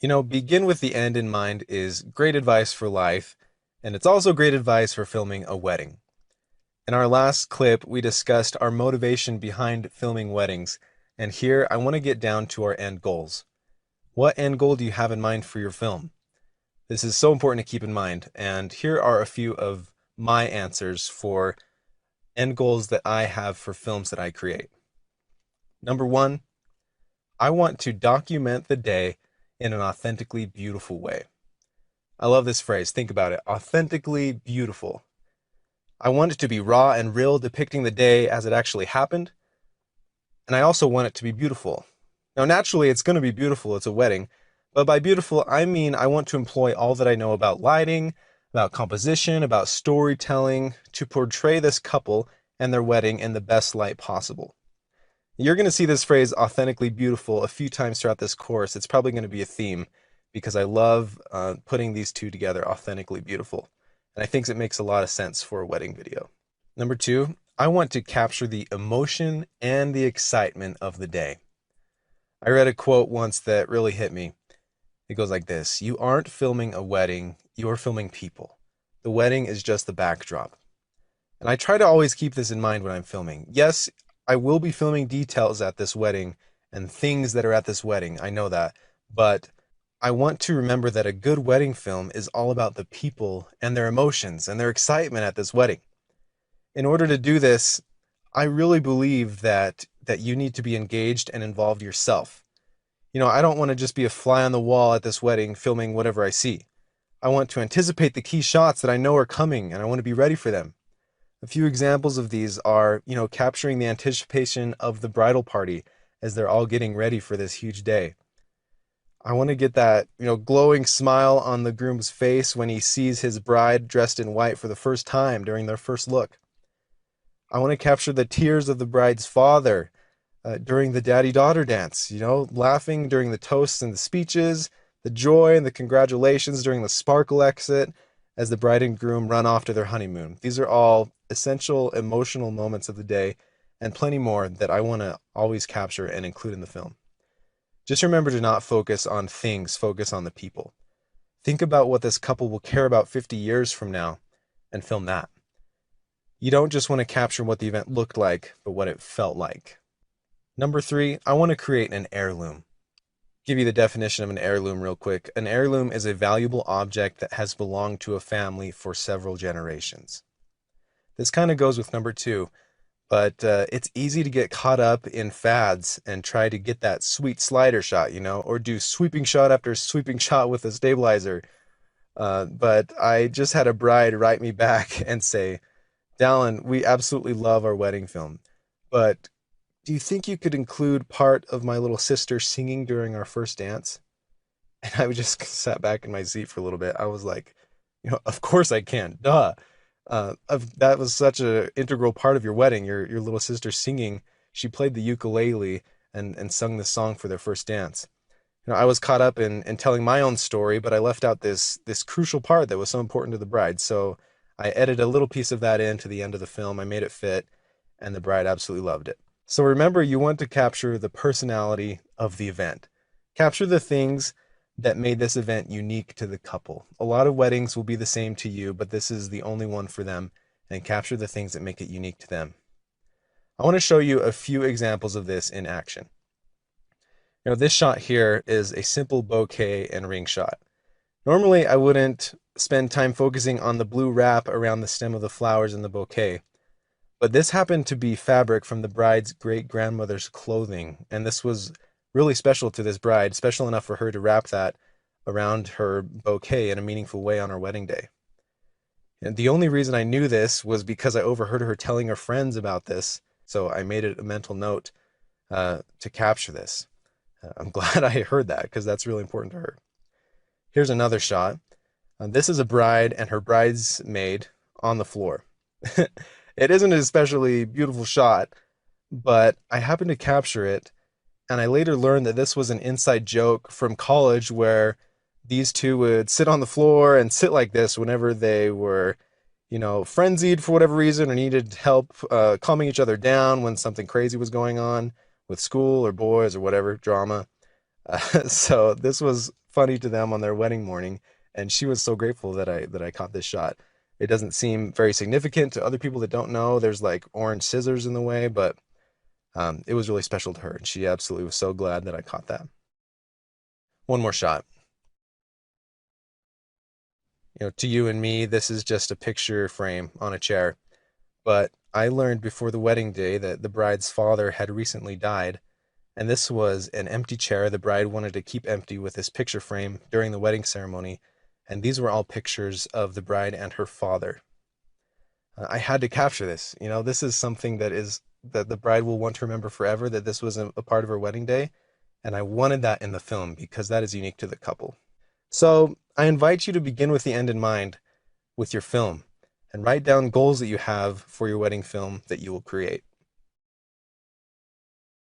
Begin with the end in mind is great advice for life, and it's also great advice for filming a wedding. In our last clip, we discussed our motivation behind filming weddings, and here I want to get down to our end goals. What end goal do you have in mind for your film? This is so important to keep in mind, and here are a few of my answers for end goals that I have for films that I create. Number one, I want to document the day in an authentically beautiful way. I love this phrase. Think about it. Authentically beautiful. I want it to be raw and real, depicting the day as it actually happened. And I also want it to be beautiful. Now, naturally, it's going to be beautiful. It's a wedding. But by beautiful, I mean I want to employ all that I know about lighting, about composition, about storytelling to portray this couple and their wedding in the best light possible. You're going to see this phrase authentically beautiful a few times throughout this course. It's probably going to be a theme because I love putting these two together, authentically beautiful. And I think it makes a lot of sense for a wedding video. Number two, I want to capture the emotion and the excitement of the day. I read a quote once that really hit me. It goes like this: "You aren't filming a wedding, you're filming people. The wedding is just the backdrop." And I try to always keep this in mind when I'm filming. Yes, I will be filming details at this wedding and things that are at this wedding. I know that. But I want to remember that a good wedding film is all about the people and their emotions and their excitement at this wedding. In order to do this, I really believe that you need to be engaged and involved yourself. I don't want to just be a fly on the wall at this wedding filming whatever I see. I want to anticipate the key shots that I know are coming, and I want to be ready for them. A few examples of these are, capturing the anticipation of the bridal party as they're all getting ready for this huge day. I want to get that, glowing smile on the groom's face when he sees his bride dressed in white for the first time during their first look. I want to capture the tears of the bride's father during the daddy-daughter dance, laughing during the toasts and the speeches, the joy and the congratulations during the sparkle exit as the bride and groom run off to their honeymoon. These are all essential emotional moments of the day and plenty more that I want to always capture and include in the film. Just remember to not focus on things, focus on the people. Think about what this couple will care about 50 years from now and film that. You don't just want to capture what the event looked like, but what it felt like. Number three, I want to create an heirloom. Give you the definition of an heirloom real quick. An heirloom is a valuable object that has belonged to a family for several generations. This kind of goes with number two, but it's easy to get caught up in fads and try to get that sweet slider shot, or do sweeping shot after sweeping shot with a stabilizer. But I just had a bride write me back and say, "Dallin, we absolutely love our wedding film, but do you think you could include part of my little sister singing during our first dance?" And I just sat back in my seat for a little bit. I was like, of course I can. Duh. That was such an integral part of your wedding. Your little sister singing. She played the ukulele and sung this song for their first dance. I was caught up in telling my own story, but I left out this crucial part that was so important to the bride. So I edited a little piece of that into the end of the film. I made it fit, and the bride absolutely loved it. So remember, you want to capture the personality of the event. Capture the things that made this event unique to the couple. A lot of weddings will be the same to you, but this is the only one for them, and capture the things that make it unique to them. I want to show you a few examples of this in action. This shot here is a simple bouquet and ring shot. Normally, I wouldn't spend time focusing on the blue wrap around the stem of the flowers in the bouquet, but this happened to be fabric from the bride's great-grandmother's clothing, and this was really special to this bride, special enough for her to wrap that around her bouquet in a meaningful way on her wedding day. And the only reason I knew this was because I overheard her telling her friends about this, so I made it a mental note to capture this. I'm glad I heard that because that's really important to her. Here's another shot. This is a bride and her bridesmaid on the floor. It isn't an especially beautiful shot, but I happened to capture it, and I later learned that this was an inside joke from college where these two would sit on the floor and sit like this whenever they were, frenzied for whatever reason or needed help calming each other down when something crazy was going on with school or boys or whatever, drama. So this was funny to them on their wedding morning, and she was so grateful that I caught this shot. It doesn't seem very significant to other people that don't know. There's like orange scissors in the way, but it was really special to her, and she absolutely was so glad that I caught that. One more shot. To you and me, this is just a picture frame on a chair. But I learned before the wedding day that the bride's father had recently died, and this was an empty chair the bride wanted to keep empty with this picture frame during the wedding ceremony. And these were all pictures of the bride and her father. I had to capture this. This is something that the bride will want to remember forever, that this was a part of her wedding day. And I wanted that in the film because that is unique to the couple. So I invite you to begin with the end in mind with your film and write down goals that you have for your wedding film that you will create.